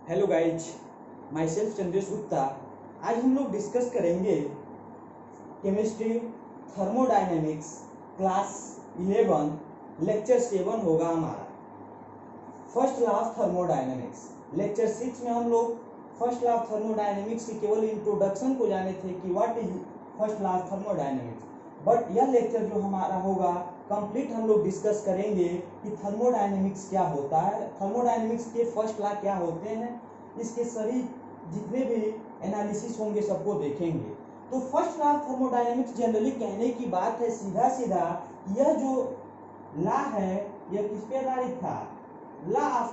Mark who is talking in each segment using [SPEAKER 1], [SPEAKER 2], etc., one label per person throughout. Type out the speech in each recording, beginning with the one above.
[SPEAKER 1] Hello guys, my self Chandresh Gupta. आज हम लोग डिस्कस करेंगे केमिस्ट्री थर्मोडायनेमिक्स क्लास 11 लेक्चर 7 होगा हमारा first law of thermodynamics. Lecture 6 में हम लोग फर्स्ट लॉ ऑफ थर्मोडायनेमिक्स की केवल इंट्रोडक्शन को जाने थे कि what is first law of thermodynamics. But यह लेक्चर जो हमारा होगा कंप्लीट हम लोग डिस्कस करेंगे कि थर्मोडायनेमिक्स क्या होता है, थर्मोडायनेमिक्स के फर्स्ट लॉ क्या होते हैं, इसके सभी जितने भी एनालिसिस होंगे सबको देखेंगे। तो first law of thermodynamics generally कहने की बात है सीधा सीधा, यह जो लॉ है यह किस पे आधारित था? Law of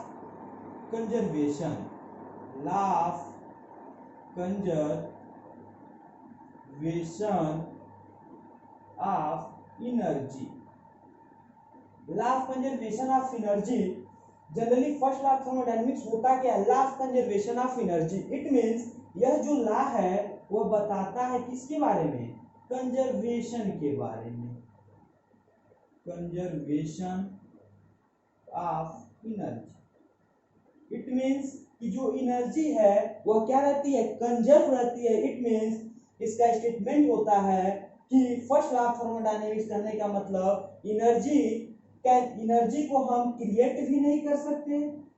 [SPEAKER 1] conservation, law of conservation of energy, law of conservation of energy. Generally first law of thermodynamics होता क्या है? Law of conservation of energy. It means यह जो लॉ है वह बताता है किसके बारे में? कंजर्वेशन के बारे में, conservation of energy. It means कि जो एनर्जी है वह क्या रहती है? कंजर्व रहती है। इट मींस इसका स्टेटमेंट होता है कि फर्स्ट लॉ ऑफ थर्मोडायनेमिक्स कहने का मतलब एनर्जी को हम क्रिएट भी नहीं कर सकते,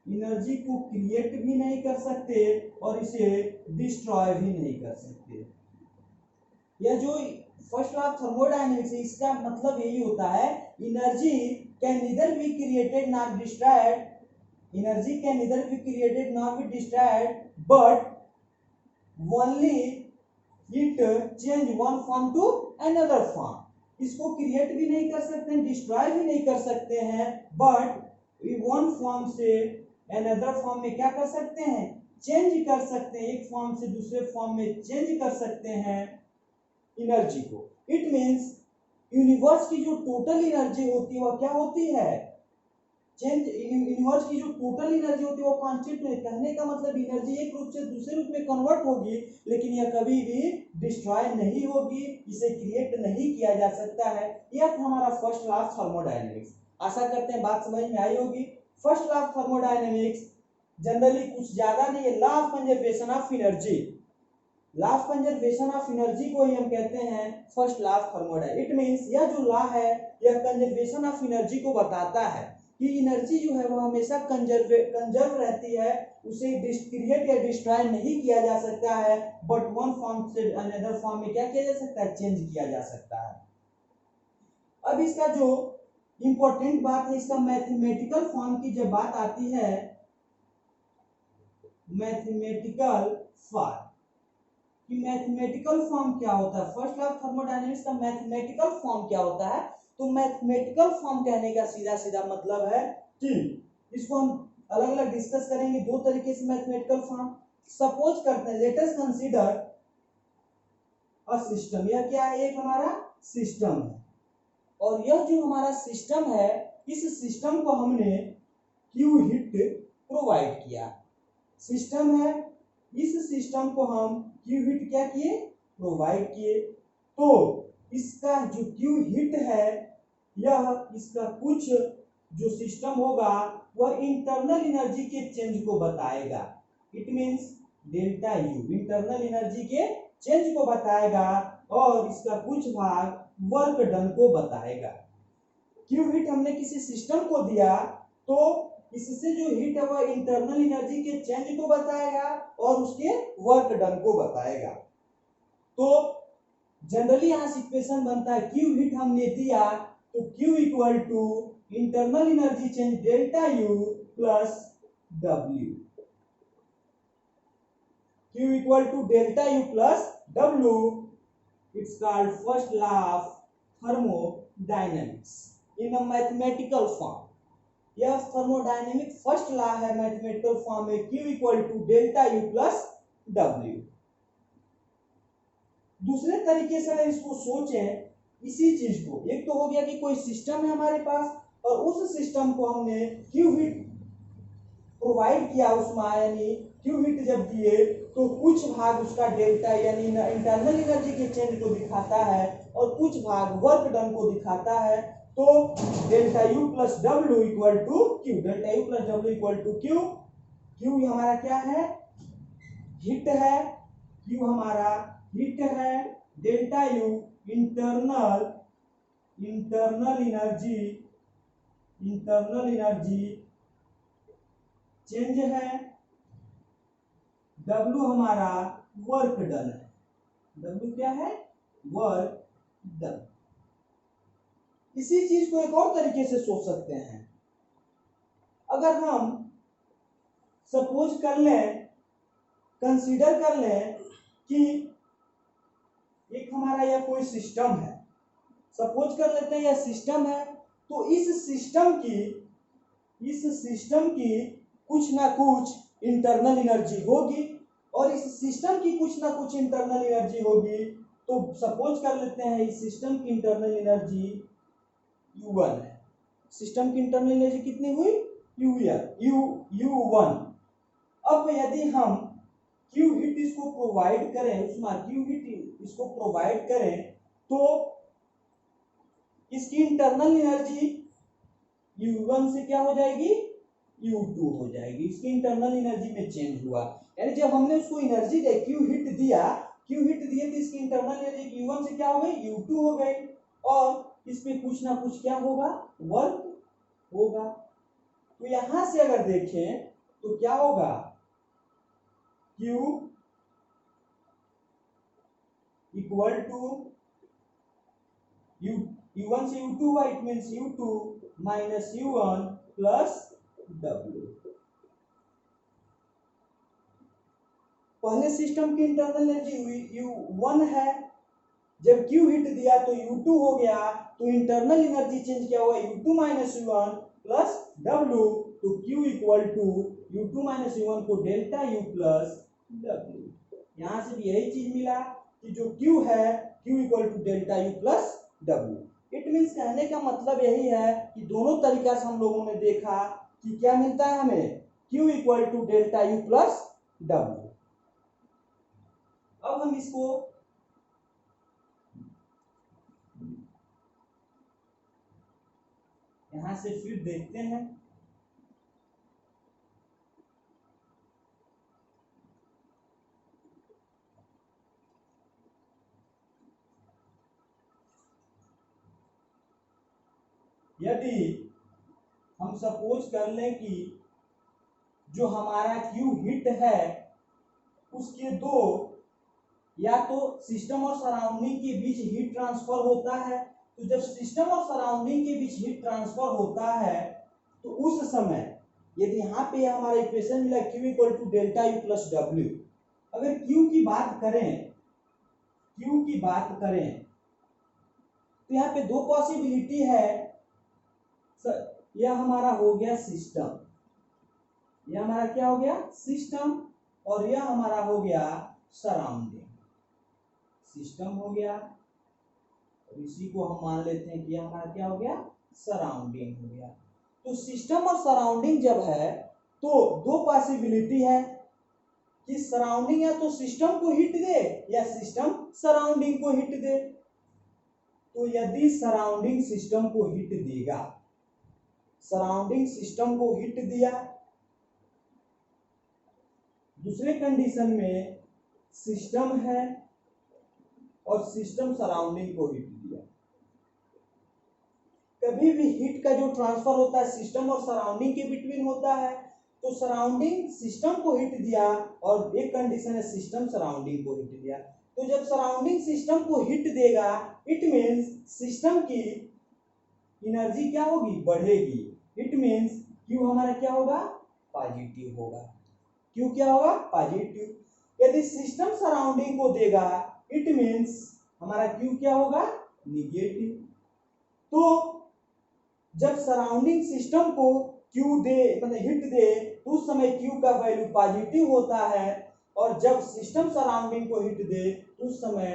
[SPEAKER 1] एनर्जी को क्रिएट भी नहीं कर सकते और इसे डिस्ट्रॉय भी नहीं कर सकते। यह जो फर्स्ट लॉ ऑफ थर्मोडायनेमिक्स है इसका मतलब यही होता है, energy can neither be created not destroyed, energy can neither be created nor be destroyed, but only it change one form to another form। इसको क्रिएट भी नहीं कर सकते हैं, डिस्ट्रॉय भी नहीं कर सकते हैं, बट वन फॉर्म से अनदर फॉर्म में क्या कर सकते हैं? चेंज कर सकते हैं, एक फॉर्म से दूसरे फॉर्म में चेंज कर सकते हैं एनर्जी को। इट मींस यूनिवर्स की जो टोटल एनर्जी होती है वह क्या होती है? चेंज। यूनिवर्स की जो टोटल एनर्जी होती है वो कांस्टेंट है। कहने का मतलब एनर्जी एक रूप से दूसरे रूप में कन्वर्ट होगी, लेकिन यह कभी भी डिस्ट्रॉय नहीं होगी, इसे क्रिएट नहीं किया जा सकता है। यह था हमारा फर्स्ट लॉ ऑफ थर्मोडायनेमिक्स। आशा करते हैं बात समझ में आई होगी। First law of thermodynamics generally कुछ ज्यादा नहीं है, law of conservation of energy. Law of conservation of energy को ही हम कहते हैं first law of thermodynamics. It means यह जो लॉ है यह कंजर्वेशन ऑफ एनर्जी को बताता है कि एनर्जी जो है वह हमेशा कंजर्व रहती है, उसे क्रिएट या डिस्ट्रॉय नहीं किया जा सकता है, बट वन फॉर्म से अनदर फॉर्म में क्या किया जा सकता है? चेंज किया जा सकता है। अब इसका जो इंपॉर्टेंट बात है, इसका मैथमेटिकल फॉर्म की जब बात आती है, मैथमेटिकल फॉर्म कि मैथमेटिकल फॉर्म क्या होता है, फर्स्ट लॉ ऑफ थर्मोडायनेमिक्स का मैथमेटिकल फॉर्म क्या होता है? तो मैथमेटिकल फॉर्म कहने का सीधा सीधा मतलब है कि इसको हम अलग अलग डिस्कस करेंगे दो तरीके से मैथमेटिकल फॉर्म। सपोज करते हैं, let us consider a system. यह क्या है? एक हमारा सिस्टम है और यह जो हमारा सिस्टम है इस सिस्टम को हमने क्यू हीट प्रोवाइड किया। सिस्टम है, इस सिस्टम को हम क्यू हीट क्या किए? प्रोवाइड किए। तो इसका जो क्यू हीट है यह इसका कुछ जो सिस्टम होगा वह इंटरनल एनर्जी के चेंज को बताएगा। It means delta U internal energy के चेंज को बताएगा और इसका कुछ भाग वर्क डन को बताएगा। क्यू हीट हमने किसी सिस्टम को दिया तो इससे जो हीट है वह इंटरनल एनर्जी के चेंज को बताएगा और उसके वर्क डन को बताएगा। तो जनरली यहां इक्वेशन बनता है, क्यू हीट हमने दिया तो Q equal to internal energy change delta U plus W। Q equal to delta U plus W। It's called first law of thermodynamics in a mathematical form. यह thermodynamic first law है mathematical form में, Q equal to delta U plus W। दूसरे तरीके से अगर इसको सोचें, इसी चीज को, एक तो हो गया कि कोई सिस्टम है हमारे पास और उस सिस्टम को हमने क्यू हीट प्रोवाइड किया उसमें, यानी क्यू हीट जब दिए तो कुछ भाग उसका डेल्टा यानी इंटरनल एनर्जी के चेंज को दिखाता है और कुछ भाग वर्क डन को दिखाता है। तो delta U plus W equal to Q, delta U plus W equal to Q. Q हमारा क्या है, हीट है, क्यू हमारा हीट है, delta U internal energy change है, डब्ल्यू हमारा वर्क डन है, डब्ल्यू क्या है, वर्क डन। इसी चीज को एक और तरीके से सोच सकते हैं, अगर हम सपोज कर लें, कंसीडर कर लें कि एक हमारा यह कोई सिस्टम है, सपोज कर लेते हैं यह सिस्टम है, तो इस सिस्टम की कुछ ना कुछ इंटरनल एनर्जी होगी, और इस सिस्टम की कुछ ना कुछ इंटरनल एनर्जी होगी, तो सपोज कर लेते हैं इस सिस्टम की इंटरनल एनर्जी U1 है। सिस्टम की इंटरनल एनर्जी कितनी हुई, U1। अब यदि हम क्यू हीट इसको प्रोवाइड करें, उसमें क्यू हीट इसको प्रोवाइड करें, तो इसकी इंटरनल एनर्जी U1 से क्या हो जाएगी, U2 हो जाएगी। इसकी इंटरनल एनर्जी में चेंज हुआ, यानी जब हमने उसको एनर्जी दे क्यू हीट दिए तो इसकी इंटरनल एनर्जी U1 से क्या हो गई, U2 हो गई, और इसमें कुछ ना कुछ क्या होगा, वर्क होगा। तो यहां से अगर देखें तो क्या होगा, Q इक्वल टू U1 से U2 हुआ, it means U2 minus U1 plus W। पहले सिस्टम की इंटरनल एनर्जी U1 है, जब Q हीट दिया तो U2 हो गया, तो इंटरनल एनर्जी चेंज क्या हुआ, U2 minus U1 plus W, तो Q equal to U2 minus U1 को डेल्टा U प्लस W। यहां से भी यही चीज मिला कि जो Q है, Q equal to delta U plus W। It means कहने का मतलब यही है कि दोनों तरीका से हम लोगों ने देखा कि क्या मिलता है हमें, Q equal to delta U plus W। अब हम इसको यहां से फिर देखते हैं, यदि हम सपोज कर लें कि जो हमारा क्यू हीट है उसके दो, या तो सिस्टम और सराउंडिंग के बीच हीट ट्रांसफर होता है, तो जब सिस्टम और सराउंडिंग के बीच हीट ट्रांसफर होता है तो उस समय यदि यहाँ पे हमारा इक्वेशन मिला Q equal to delta U plus W, अगर Q की बात करें तो यहाँ पे दो पॉसिबिलिटी है, यह हमारा हो गया सिस्टम, यह हमारा क्या हो गया, सिस्टम, और यह हमारा हो गया सराउंडिंग। सिस्टम हो गया, और इसी को हम मान लेते हैं कि हमारा क्या हो गया, सराउंडिंग हो गया। तो सिस्टम और सराउंडिंग जब है तो दो पॉसिबिलिटी है कि सराउंडिंग या तो सिस्टम को हिट दे या सिस्टम सराउंडिंग को हिट दे। तो यदि सराउंडिंग सिस्टम को हिट देगा, सराउंडिंग सिस्टम को हिट दिया, दूसरे कंडीशन में सिस्टम है और सिस्टम सराउंडिंग को हिट दिया, कभी भी हीट का जो ट्रांसफर होता है सिस्टम और सराउंडिंग के बिटवीन होता है, तो सराउंडिंग सिस्टम को हिट दिया और एक कंडीशन है सिस्टम सराउंडिंग को हिट दिया। तो जब सराउंडिंग सिस्टम को हिट देगा, इट मींस सिस्टम की एनर्जी क्या होगी, बढ़ेगी। इट मींस क्यू हमारा क्या होगा, पॉजिटिव होगा। क्यू क्या होगा, पॉजिटिव। यदि सिस्टम सराउंडिंग को देगा, इट मींस हमारा क्यू क्या होगा, निगेटिव। तो जब सराउंडिंग सिस्टम को क्यू दे, मतलब हिट दे, तो उस समय क्यू का वैल्यू पॉजिटिव होता है, और जब सिस्टम सराउंडिंग को हिट दे तो उस समय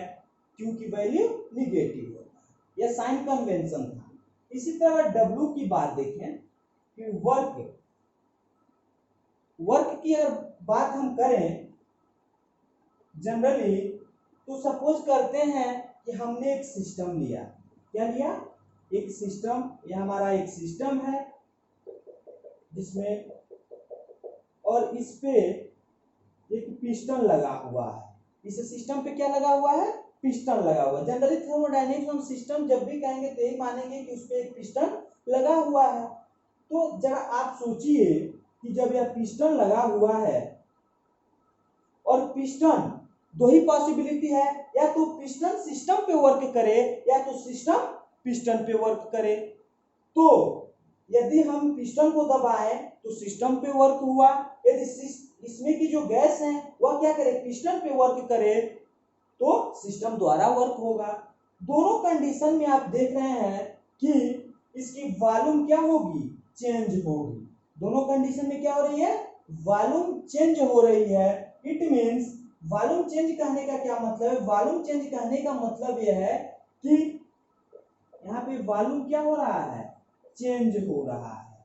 [SPEAKER 1] क्यू की वैल्यू निगेटिव होता है। यह साइन कन्वेंशन था। इसी तरह डब्ल्यू की बात देखें कि वर्क की अगर बात हम करें जनरली, तो सपोज करते हैं कि हमने एक सिस्टम लिया, क्या लिया, एक सिस्टम, यह हमारा एक सिस्टम है जिसमें और इस पे एक पिस्टन लगा हुआ है। इस सिस्टम पे क्या लगा हुआ है? पिस्टन लगा हुआ है। जनरली थर्मोडायनेमिक्स हम सिस्टम जब भी कहेंगे तो यही मानेंगे कि उस पे एक पिस्टन लगा हुआ है। तो जरा आप सोचिए कि जब यह पिस्टन लगा हुआ है और पिस्टन, दो ही पॉसिबिलिटी है, या तो पिस्टन सिस्टम पे वर्क करे या तो सिस्टम पिस्टन पे वर्क करे। तो यदि हम पिस्टन को दबाएं तो सिस्टम पे वर्क हुआ, यदि इसमें की जो गैस है वह क्या करे? पिस्टन पे वर्क करे तो सिस्टम द्वारा वर्क होगा। दोनों कंडीशन में आप देख रहे हैं कि इसकी वॉल्यूम क्या होगी? चेंज होगी। दोनों कंडीशन में क्या हो रही है? वॉल्यूम चेंज हो रही है। इट मीन्स वॉल्यूम चेंज कहने का क्या मतलब है? वॉल्यूम चेंज कहने का मतलब यह है कि यहाँ पे वॉल्यूम क्या हो रहा है? चेंज हो रहा है।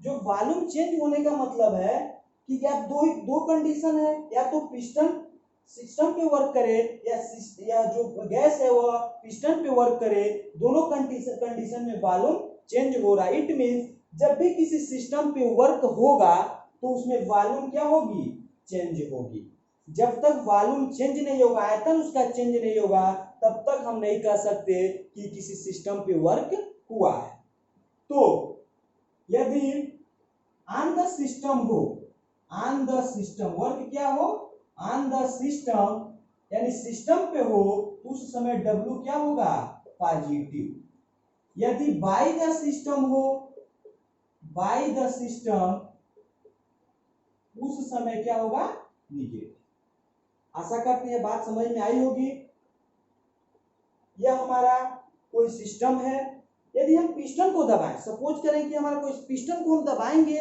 [SPEAKER 1] जो वॉल्यूम चेंज होने का मतलब है कि या दो कंडीशन है, या तो पिस्टन सिस्टम पे वर्क करे या जो गैस है वह पिस्टन पे वर्क करे। दोनों कंडीशन में वॉल्यूम चेंज हो रहा है। इट मीन्स जब भी किसी सिस्टम पे वर्क होगा तो उसमें वॉल्यूम क्या होगी? चेंज होगी। जब तक वॉल्यूम चेंज नहीं होगा, आयतन उसका चेंज नहीं होगा, तब तक हम नहीं कह सकते कि किसी सिस्टम पे वर्क हुआ है। तो यदि ऑन द सिस्टम हो, ऑन द सिस्टम वर्क क्या हो? ऑन द सिस्टम, यानी सिस्टम पे हो, तो उस समय W क्या होगा? पॉजिटिव। यदि बाय द सिस्टम हो, बाय द सिस्टम, उस समय क्या होगा? निगेटिव। आशा करते हैं बात समझ में आई होगी। यह हमारा कोई सिस्टम है, यदि हम पिस्टन को दबाएं, सपोज करें कि हमारा कोई पिस्टन को हम दबाएंगे,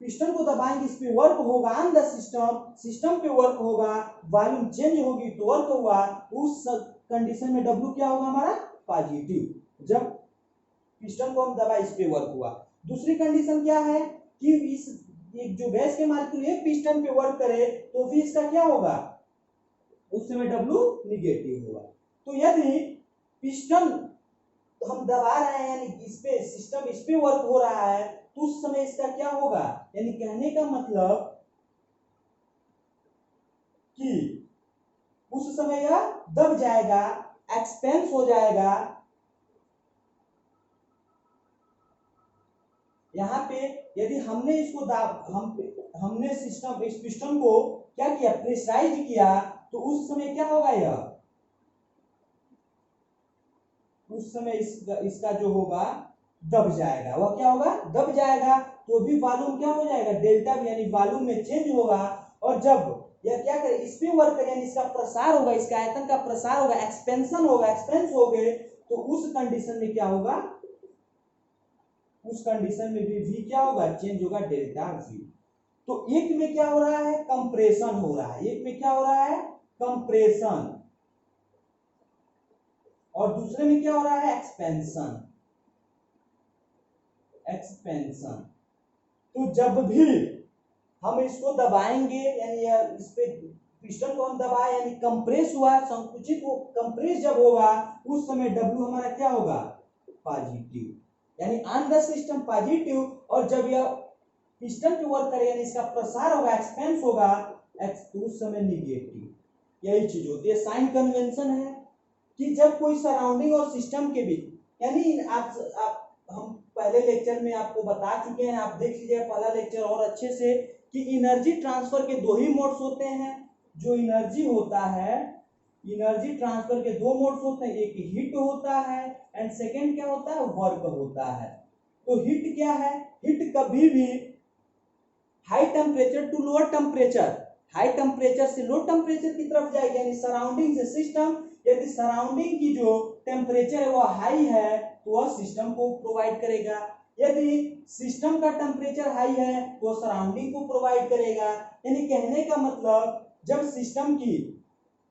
[SPEAKER 1] पिस्टन को दबाएंगे, इस पे वर्क होगा ऑन द सिस्टम, सिस्टम पे वर्क होगा, वॉल्यूम चेंज होगी तो वर्क हुआ, उस कंडीशन में W क्या होगा? हमारा पॉजिटिव। जब पिस्टन को हम दबाए, इस पे वर्क हुआ। दूसरी कंडीशन क्या है कि इस एक जो गैस के मालिक्यूल है पिस्टन पे वर्क करे तो भी इसका क्या होगा? उस समय W निगेटिव होगा। तो यदि पिस्टन हम दबा रहे हैं, यानी इस पे सिस्टम इस पे वर्क हो रहा है, तो उस समय इसका क्या होगा? यानी कहने का मतलब कि उस समय यह दब जाएगा, एक्सपेंस हो जाएगा। यहाँ पे यदि हमने इसको हमने सिस्टम इस पिस्टन को क्या किया? प्रेशराइज किया, तो उस समय क्या होगा? यह उस समय इसका जो होगा दब जाएगा। वह क्या होगा? दब जाएगा। तो भी वॉल्यूम क्या हो जाएगा? डेल्टा भी, यानी वॉल्यूम में चेंज होगा। और जब यह क्या करे? इस पे वर्क करे, यानी इसका प्रसार होगा, इसका आयतन का प्रसार होगा, एक्सपेंशन होगा, एक्सपेंस हो गए, तो उस कंडीशन में क्या होगा? उस कंडीशन में भी क्या होगा? चेंज होगा, डेल्टा V। तो एक में क्या हो रहा है? कंप्रेशन हो रहा है। एक में क्या हो रहा है? कंप्रेशन। और दूसरे में क्या हो रहा है? एक्सपेंशन। एक्सपेंशन। तो जब भी हम इसको दबाएंगे, यानी इस पे पिस्टन को हम दबाए, यानी कंप्रेस हुआ, संकुचित हो, कंप्रेस जब होगा, उस समय W हमारा क्या होगा? पॉजिटिव। यानी ऑन द सिस्टम पॉजिटिव, और जब यह पिस्टन पे वर्क करेगा, यानी इसका प्रसार होगा, एक्सपेंस होगा, तो उस समय निगेटिव। यही चीज होती है। साइन कन्वेंशन है कि जब कोई सराउंडिंग और सिस्टम के बीच, यानी आप हम पहले लेक्चर में आपको बता चुके हैं, आप देख लीजिए पहला लेक्चर और अच्छे से, कि एनर्जी ट्रांसफर के दो ही मोड्स होते हैं। जो एनर्जी होता है, एनर्जी ट्रांसफर के दो मोड्स होते हैं, एक हीट होता है एंड सेकंड क्या होता है? वर्क होता है। तो हीट क्या है? हीट कभी भी high temperature to lower temperature, high temperature से लो टेम्परेचर की तरफ जाएगी, यानी सराउंडिंग से सिस्टम। यदि सराउंडिंग की जो टेम्परेचर है वह हाई है तो वह सिस्टम को प्रोवाइड करेगा, यदि सिस्टम का टेम्परेचर हाई है तो सराउंडिंग को प्रोवाइड करेगा। यानी कहने का मतलब जब सिस्टम की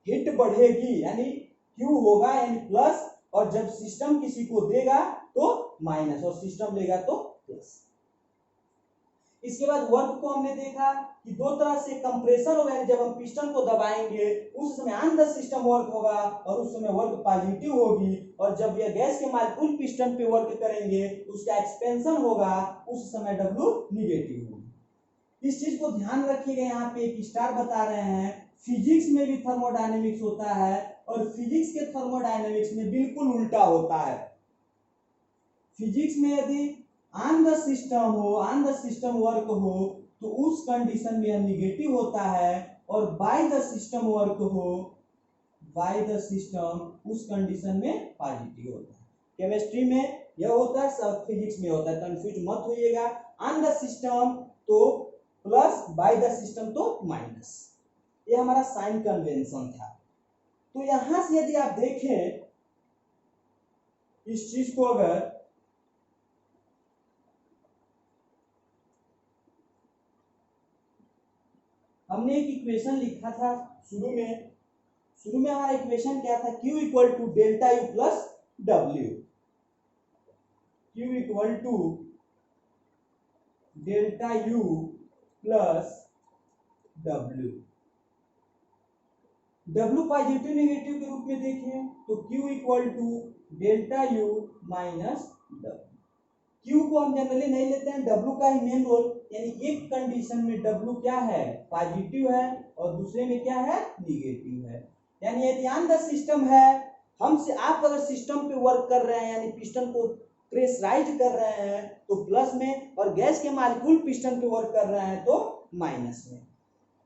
[SPEAKER 1] हीट बढ़ेगी यानी Q होगा यानी प्लस, और जब सिस्टम किसी को देगा तो माइनस, और सिस्टम लेगा तो प्लस। इसके बाद वर्क को हमने देखा कि दो तरह से कंप्रेसर होगा, जब हम पिस्टन को दबाएंगे उस समय ऑन द सिस्टम वर्क होगा और उस समय वर्क पॉजिटिव होगी, और जब यह गैस के मॉलिक्यूल पिस्टन पे वर्क करेंगे उसका एक्सपेंशन होगा, उस समय W निगेटिव होगी। इस चीज को ध्यान रखिएगा, यहाँ पे एक स्टार बता रहे हैं फिजिक्स में भी थर्मोडायनेमिक्स होता है और फिजिक्स के थर्मोडायनेमिक्स में बिल्कुल उल्टा होता है। फिजिक्स में यदि ऑन द सिस्टम हो, ऑन द सिस्टम वर्क हो तो उस कंडीशन में यह निगेटिव होता है, और बाय द सिस्टम वर्क हो, बाय द सिस्टम उस कंडीशन में पॉजिटिव होता है। केमिस्ट्री में यह होता है, सब फिजिक्स में होता है, कंफ्यूज मत होइएगा। ऑन द सिस्टम तो प्लस, बाय द सिस्टम तो माइनस। ये हमारा साइन कन्वेंशन था। तो यहां से यदि आप देखें इस चीज को, अगर हमने एक इक्वेशन लिखा था शुरू में हमारा इक्वेशन क्या था, Q equal to delta U plus W, Q equal to delta U plus W. W positive negative के रूप में देखें तो Q equal to delta U minus W. Q को हम जनरली नहीं लेते हैं, W का ही मेन रोल, यानी एक कंडीशन में W क्या है, पॉजिटिव है, और दूसरे में क्या है, निगेटिव है। यानी यदि ऑन द सिस्टम है, हमसे आप अगर सिस्टम पे वर्क कर रहे हैं, यानी पिस्टन को प्रेशराइज कर रहे हैं तो प्लस में, और गैस के मॉलिक्यूल पिस्टन पे वर्क कर रहे हैं तो माइनस में।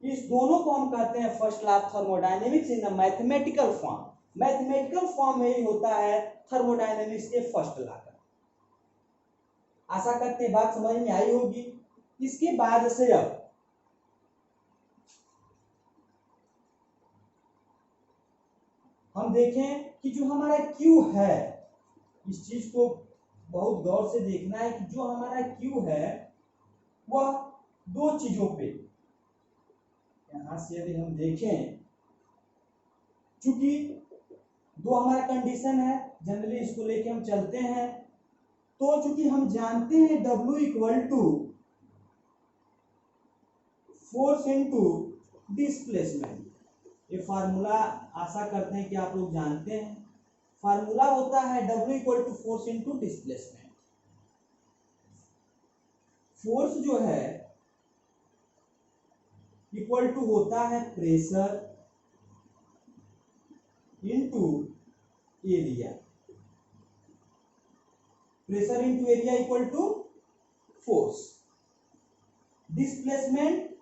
[SPEAKER 1] इस दोनों को हम कहते हैं first law of thermodynamics in mathematical form. Mathematical form में ही होता है थर्मोडायनेमिक्स के फर्स्ट लॉ का। आशा करते हैं बात समझ में आई होगी। इसके बाद से अब हम देखें कि जो हमारा Q है, इस चीज को बहुत गौर से देखना है कि जो हमारा Q है वह दो चीजों पे, यहां से यदि हम देखें, चूंकि दो हमारा कंडीशन है, जनरली इसको लेके हम चलते हैं, तो चूंकि हम जानते हैं W equal to force into displacement, ये फार्मूला आशा करते हैं कि आप लोग जानते हैं। फार्मूला होता है W equal to force into displacement. Force जो है इक्वल टू होता है pressure into area, pressure into area equal to force. Displacement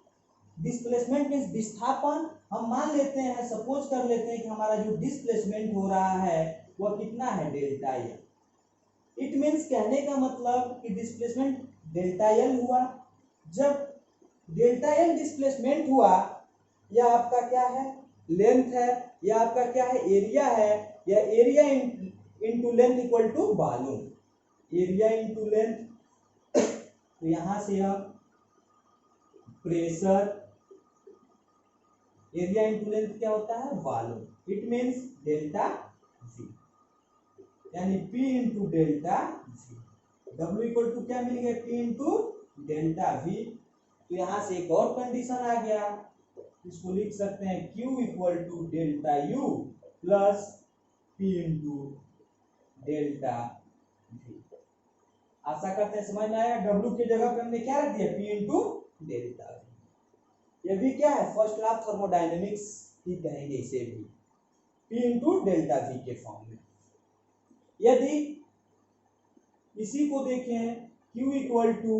[SPEAKER 1] means विस्थापन। हम मान लेते हैं, सपोज कर लेते हैं कि हमारा जो डिस्प्लेसमेंट हो रहा है वह कितना है, डेल्टा एल। इट मीन्स कहने का मतलब कि डिस्प्लेसमेंट डेल्टा एल हुआ। जब डेल्टा एल डिस्प्लेसमेंट हुआ, यह आपका क्या है, लेंथ है, यह आपका क्या है, एरिया है, या area into length equal to volume, area into length. तो यहां से यह प्रेशर, एरिया इनटू लेंथ क्या होता है, volume. It means delta V, यानी P into delta V। W equal to क्या मिल गया, P इंटू डेल्टा V। तो यहां से एक और कंडीशन आ गया, इसको लिख सकते हैं Q equal to delta U plus P into delta V। आशा करते हैं समझ में आया। W की जगह पे हमने क्या रख दिया, P इंटू डेल्टा V। ये भी क्या है, फर्स्ट लॉ ऑफ थर्मोडायनेमिक्स ही कहेंगे इसे भी, P इंटू डेल्टा V के फॉर्म में। यदि इसी को देखें, Q equal to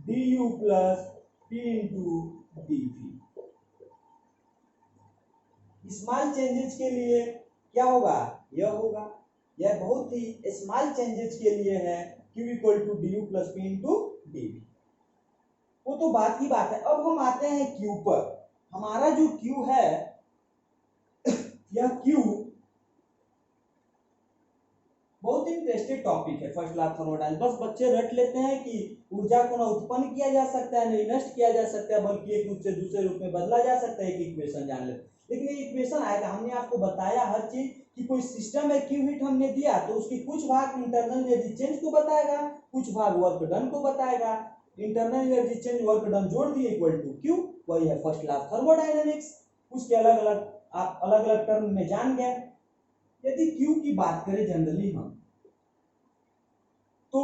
[SPEAKER 1] du plus P into dV। Small changes के लिए क्या होगा, यह होगा, यह बहुत ही स्मॉल चेंजेस के लिए है, Q equal to du plus P into dV। वो तो बात ही बात है। अब हम आते हैं Q पर। हमारा जो Q है, यह Q बहुत इंटरेस्टिंग टॉपिक है फर्स्ट लॉ ऑफ थर्मोडायनेमिक्स। बस बच्चे रट लेते हैं कि ऊर्जा को ना उत्पन्न किया जा सकता है, नहीं नष्ट किया जा सकता है, बल्कि एक रूप से दूसरे रूप में बदला जा सकता है, एक इक्वेशन जान लेते। लेकिन ये इक्वेशन आएगा, हमने आपको बताया हर चीज कि कोई सिस्टम है, Q हीट हमने दिया तो उसकी कुछ भाग इंटरनल एनर्जी चेंज को बताएगा, कुछ भाग वर्क डन को बताएगा। Internal energy change work done जोड़ दिए इक्वल टू Q, वही है फर्स्ट लॉ ऑफ थर्मोडायनेमिक्स। उसके अलग अलग आप अलग अलग टर्म में जान गए। यदि Q की बात करें जनरली हम, तो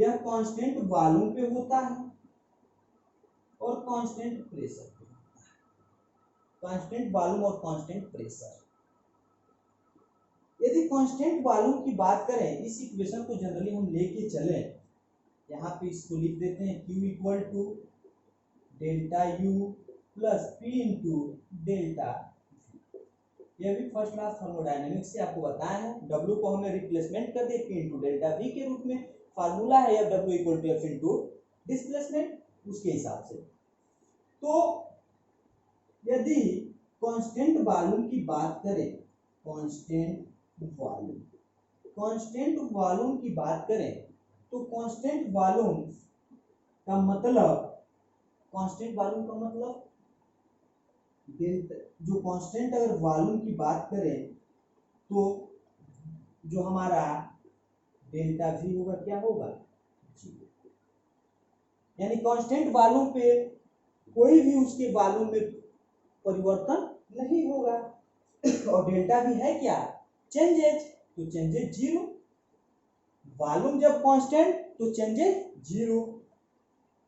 [SPEAKER 1] यह कांस्टेंट वॉल्यूम पे होता है और कांस्टेंट प्रेशर पे होता है। कांस्टेंट वॉल्यूम और कांस्टेंट प्रेशर। यदि कांस्टेंट वॉल्यूम की बात करें, इस इक्वेशन को जनरली हम लेके चले, यहाँ पे इसको लिख देते हैं Q equal to delta U plus P into delta. यह भी फर्स्ट क्लास थर्मोडायनेमिक्स से आपको बताया है। W को हमें रिप्लेसमेंट कर दिया P इंटू डेल्टा V के रूप में। फार्मूला है यह W equal to F into displacement, उसके हिसाब से। तो यदि कांस्टेंट वॉल्यूम की बात करें, कांस्टेंट वॉल्यूम की बात करें, तो कांस्टेंट वॉल्यूम का मतलब जो कांस्टेंट अगर वॉल्यूम की बात करें तो जो हमारा डेल्टा V होगा क्या होगा, यानी कांस्टेंट वॉल्यूम पे कोई भी उसके वॉल्यूम में परिवर्तन नहीं होगा। और डेल्टा V है क्या, चेंजेज, तो चेंजेज जीरो। वॉल्यूम जब कांस्टेंट तो चेंजेज जीरो।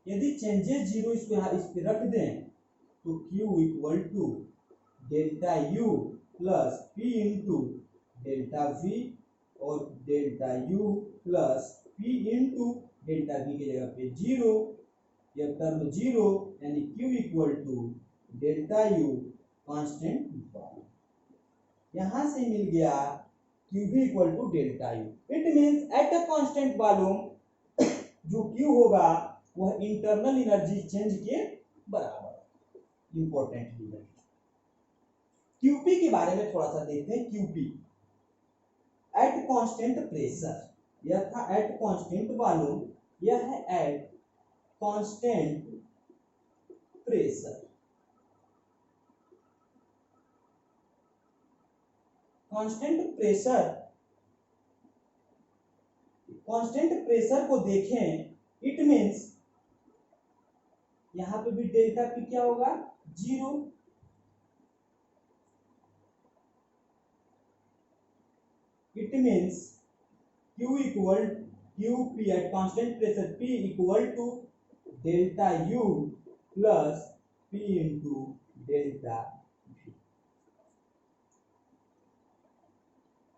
[SPEAKER 1] यदि चेंजेज जीरो इसको यहाँ इस पे रख दें तो Q equal to delta U plus P into delta V और delta U plus P into delta V की जगह पे जीरो, यह टर्म जीरो, यानी Q equal to delta U constant volume. यहाँ से मिल गया QV equal to delta U। It means at a constant volume जो Q होगा वह इंटरनल एनर्जी चेंज के बराबर। इंपॉर्टेंट है। QP के बारे में थोड़ा सा देखते हैं। QP एट कांस्टेंट प्रेशर, यह था एट कांस्टेंट वॉल्यूम, यह है eight constant pressure. Constant pressure को देखें, इट मीन्स यहां पे भी डेल्टा P क्या होगा, zero. It means QP at constant pressure P equal to delta U plus P into delta V।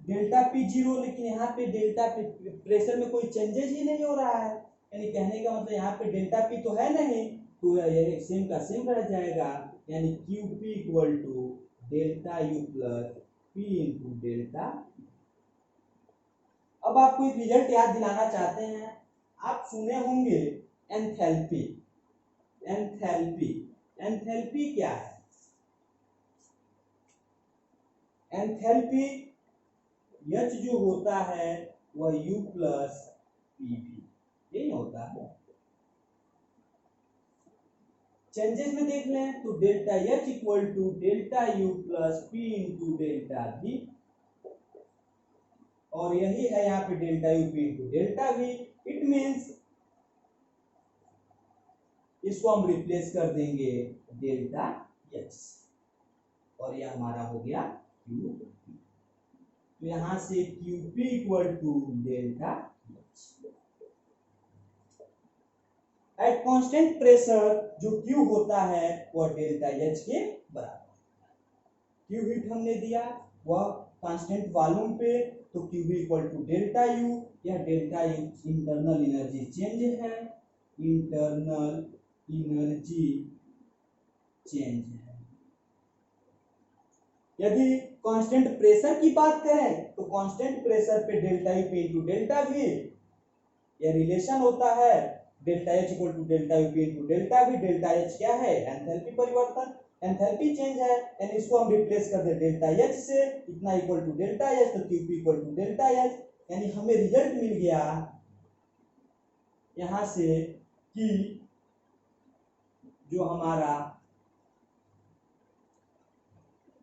[SPEAKER 1] Delta P zero, लेकिन यहाँ पे डेल्टा प्रेशर में कोई चेंजेस ही नहीं हो रहा है, यानी कहने का मतलब यहाँ पे डेल्टा P तो है नहीं, तो यह सेम का सेम रह जाएगा, यानी QP equal to delta U plus P into delta. अब आपको एक रिजल्ट याद दिलाना चाहते हैं। आप सुने होंगे एंथैल्पी। एंथैल्पी क्या है, एंथैल्पी H जो होता है वह U प्लस PV, यही होता है। चेंजेस में देख लें तो delta H equal to delta U plus P into delta V, और यही है यहाँ पे delta U P into delta V। It means इसको हम रिप्लेस कर देंगे डेल्टा H, और यह हमारा हो गया QP। तो यहां से QP equal to delta H। At constant pressure जो Q होता है वह डेल्टा H के बराबर। Q हीट हमने दिया वह कांस्टेंट वॉल्यूम पे, तो QV equal to delta U, यह delta U internal energy change है, इंटरनल एनर्जी चेंज है। यदि कांस्टेंट प्रेशर की बात करें तो कांस्टेंट प्रेशर पे delta U P into delta V, यह रिलेशन होता है delta H equal to delta U P into delta V। Delta H क्या है, एंथैल्पी परिवर्तन, एंथैल्पी चेंज है, यानी इसको हम रिप्लेस कर दें डेल्टा H से, इतना इक्वल टू डेल्टा H, तो QP equal to delta H। यानी हमें रिजल्ट मिल गया यहां से कि जो हमारा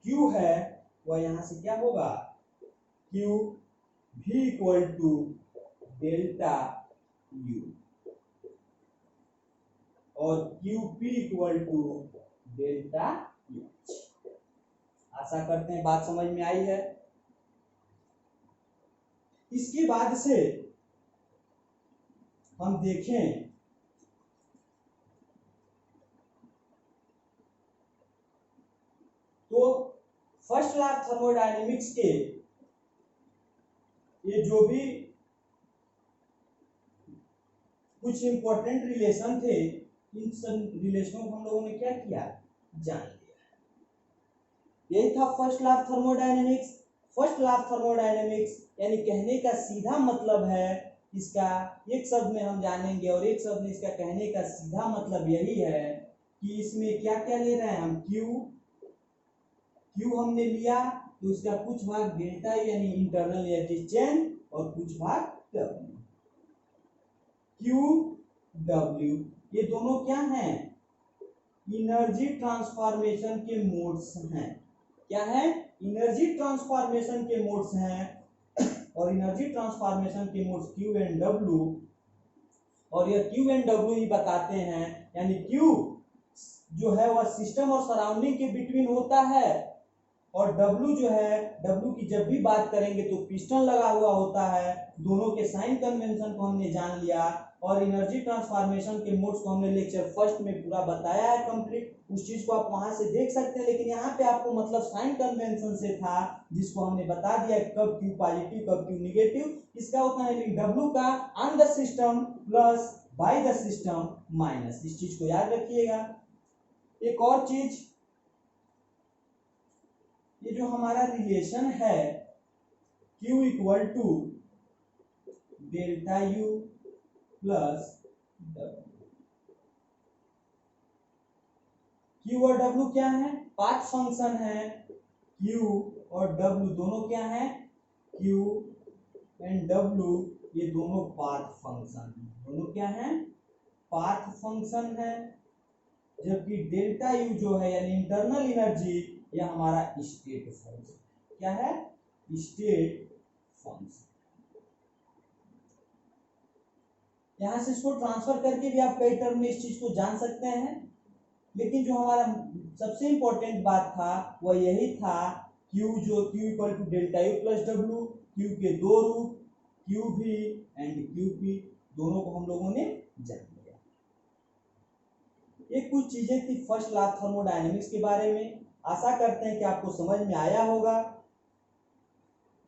[SPEAKER 1] Q है वह यहां से क्या होगा, QV equal to delta U और QP equal to delta H। आशा करते हैं बात समझ में आई है। इसके बाद से हम देखें तो फर्स्ट लॉ ऑफ थर्मोडायनेमिक्स के ये जो भी कुछ इंपॉर्टेंट रिलेशन थे, इन सब रिलेशनों को हम लोगों ने क्या किया, जान लिया। यही था first law of thermodynamics. First law of thermodynamics यानी कहने का सीधा मतलब है, इसका एक शब्द में हम जानेंगे और एक शब्द में इसका कहने का सीधा मतलब यही है कि इसमें क्या क्या ले रहे हैं हम, क्यू हमने लिया तो इसका कुछ भाग डेल्टा यानी इंटरनल एनर्जी चेंज और कुछ भाग डब्ल्यू। क्यू डब्ल्यू ये दोनों क्या हैं, एनर्जी ट्रांसफॉर्मेशन के मोड्स हैं। क्या है, एनर्जी ट्रांसफॉर्मेशन के मोड्स हैं। और एनर्जी ट्रांसफॉर्मेशन के मोड्स क्यू एंड डब्ल्यू, और ये क्यू एंड डब्ल्यू ही बताते हैं। यानी क्यू जो है वह सिस्टम और सराउंडिंग के बिटवीन होता है, और डब्ल्यू जो है, डब्ल्यू की जब भी बात करेंगे तो पिस्टन लगा हुआ होता है। दोनों के साइन कन्वेंशन को हमने जान लिया, और एनर्जी ट्रांसफॉर्मेशन के मोड्स को हमने लेक्चर फर्स्ट में पूरा बताया है कंप्लीट। उस चीज को आप वहां से देख सकते हैं, लेकिन यहाँ पे आपको मतलब साइन कन्वेंशन से था, जिसको हमने बता दिया कब क्यू पॉजिटिव कब क्यू निगेटिव, इसका उतना है। लेकिन डब्ल्यू का on the system plus by the system minus, इस चीज को याद रखिएगा। एक और चीज, ये जो हमारा रिलेशन है Q equal to delta U plus W, Q और W क्या है, पाथ फंक्शन है। Q और W दोनों क्या है, Q एंड W ये दोनों पाथ फंक्शन है। दोनों क्या है, पाथ फंक्शन है। जबकि डेल्टा U जो है यानी इंटरनल एनर्जी, यह हमारा स्टेट फंक्शन, क्या है, स्टेट फंक्शन। यहां से इसको ट्रांसफर करके भी आप कई टर्म में इस चीज को जान सकते हैं, लेकिन जो हमारा सबसे इंपॉर्टेंट बात था वह यही था, Q equal to delta U plus W, Q के दो रूप QV एंड QP दोनों को हम लोगों ने जान लिया। ये कुछ चीजें थी फर्स्ट लॉ ऑफ थर्मोडायनेमिक्स के बारे में। आशा करते हैं कि आपको समझ में आया होगा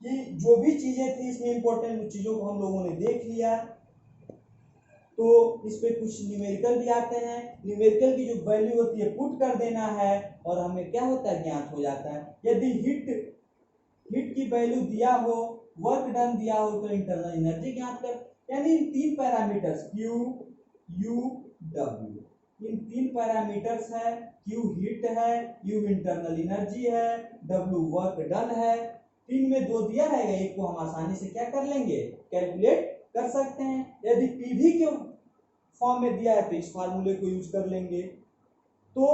[SPEAKER 1] कि जो भी चीजें थी इसमें इंपॉर्टेंट चीजों को हम लोगों ने देख लिया। तो इस पे कुछ न्यूमेरिकल भी आते हैं। न्यूमेरिकल की जो वैल्यू होती है पुट कर देना है और हमें क्या होता है, ज्ञात हो जाता है। यदि हीट की वैल्यू दिया हो, वर्क डन दिया हो, तो इंटरनल एनर्जी ज्ञात कर, यानी इन तीन पैरामीटर्स Q U W, इन तीन पैरामीटर्स है। Q हीट है, U इंटरनल एनर्जी है, W वर्क डन है। तीन में दो दिया रहेगा, एक को हम आसानी से क्या कर लेंगे, कैलकुलेट कर सकते हैं। यदि पीवी के फॉर्म में दिया है तो इस फार्मूले को यूज कर लेंगे। तो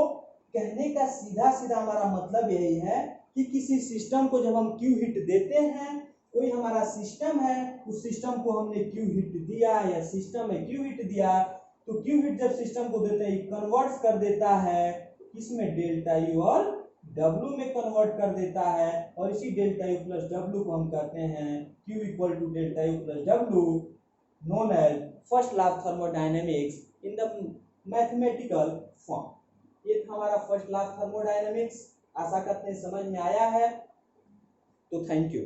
[SPEAKER 1] कहने का सीधा सीधा हमारा मतलब यही है कि किसी सिस्टम को जब हम क्यू हिट देते हैं, कोई हमारा सिस्टम है, उस सिस्टम को हमने क्यू हिट दिया या सिस्टम में क्यू हिट दिया, तो क्यू हिट जब सिस्टम को देते हैं कन्वर्ट कर देता है इसमें डेल्टा यू और W में कन्वर्ट कर देता है, और इसी डेल्टा यू प्लस W को हम कहते हैं Q equal to delta U plus W, known as first law of thermodynamics in the mathematical form. ये था हमारा फर्स्ट लॉ ऑफ थर्मोडायनेमिक्स। आशा करते हैं समझ में आया है, तो थैंक यू।